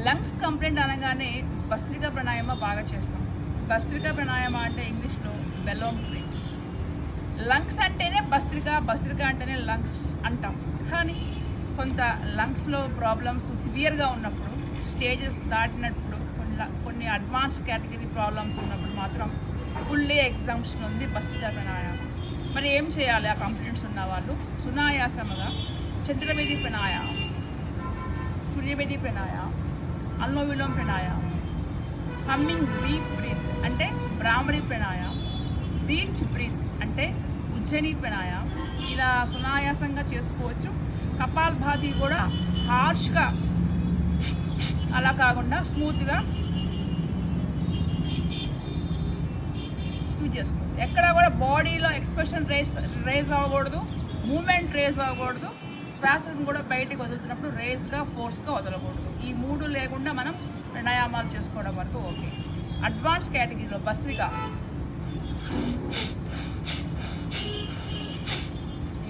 Lungs complaint అనగానే భస్త్రికా ప్రాణాయామ బాగా చేస్తాం. భస్త్రికా ప్రాణాయామ అంటే ఇంగ్లీష్లో బెలూన్ బ్రీత్స్. లంగ్స్ అంటేనే భస్త్రిక అంటేనే లంగ్స్ అంటాం. కానీ కొంత లంగ్స్లో ప్రాబ్లమ్స్ సివియర్గా ఉన్నప్పుడు, స్టేజెస్ దాటినప్పుడు, కొన్ని అడ్వాన్స్డ్ కేటగిరీ ప్రాబ్లమ్స్ ఉన్నప్పుడు మాత్రం ఫుల్లీ ఎగ్జామ్షన్ ఉంది భస్త్రికా ప్రాణాయామం. మరి ఏం చేయాలి? ఆ కంప్లైంట్స్ ఉన్న వాళ్ళు సునాయాసముగా చంద్రవేది ప్రాణాయామం, సూర్యవేది ప్రాణాయామం, అనులోమ ప్రాణాయామం, హమ్మింగ్ డీప్ బ్రీత్ అంటే భ్రామరి ప్రాణాయామం, డీప్ బ్రీత్ అంటే ఉజ్జయిని ప్రాణాయామం ఇలా సునాయాసంగా చేసుకోవచ్చు. కపాలభాతి కూడా హార్ష్గా అలా కాకుండా స్మూత్గా యూజ్ చేసుకోవచ్చు. ఎక్కడ కూడా బాడీలో ఎక్స్ప్రెషన్ రేజ్ అవ్వకూడదు, మూమెంట్ రేజ్ అవ్వకూడదు, శ్వాసను కూడా బయటికి వదులుతున్నప్పుడు రేజ్గా ఫోర్స్గా వదలకూడదు. ఈ మూడు లేకుండా మనం ప్రాణాయామాలు చేసుకోవడం వరకు ఓకే. అడ్వాన్స్ కేటగిరీలో భస్త్రిక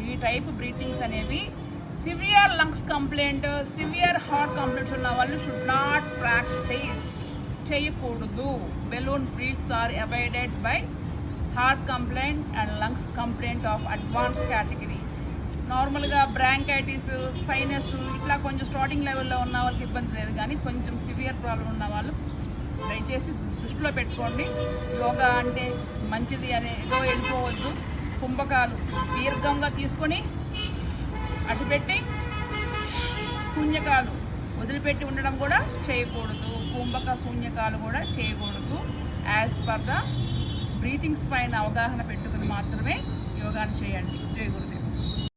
ఈ టైప్ బ్రీతింగ్స్ అనేవి severe lungs complaint, severe heart complaints ఉన్న వాళ్ళు షుడ్ నాట్ ప్రాక్టీస్ చేయకూడదు. Balloon breaths are avoided by heart complaint and lungs complaint of advance category. నార్మల్గా బ్రాంకైటిస్, సైనస్ ఇట్లా కొంచెం స్టార్టింగ్ లెవెల్లో ఉన్న వాళ్ళకి ఇబ్బంది లేదు, కానీ కొంచెం సివియర్ ప్రాబ్లం ఉన్న వాళ్ళు దయచేసి దృష్టిలో పెట్టుకోండి. యోగా అంటే మంచిది అనే ఏదో వెళ్ళిపోవద్దు. కుంభకాలు దీర్ఘంగా తీసుకొని అటుపెట్టి శూన్యకాలు వదిలిపెట్టి ఉండడం కూడా చేయకూడదు. కుంభక శూన్యకాలు కూడా చేయకూడదు. యాజ్ పర్ ద బ్రీతింగ్స్ పైన అవగాహన పెట్టుకుని మాత్రమే యోగాను చేయండి. జై గురు.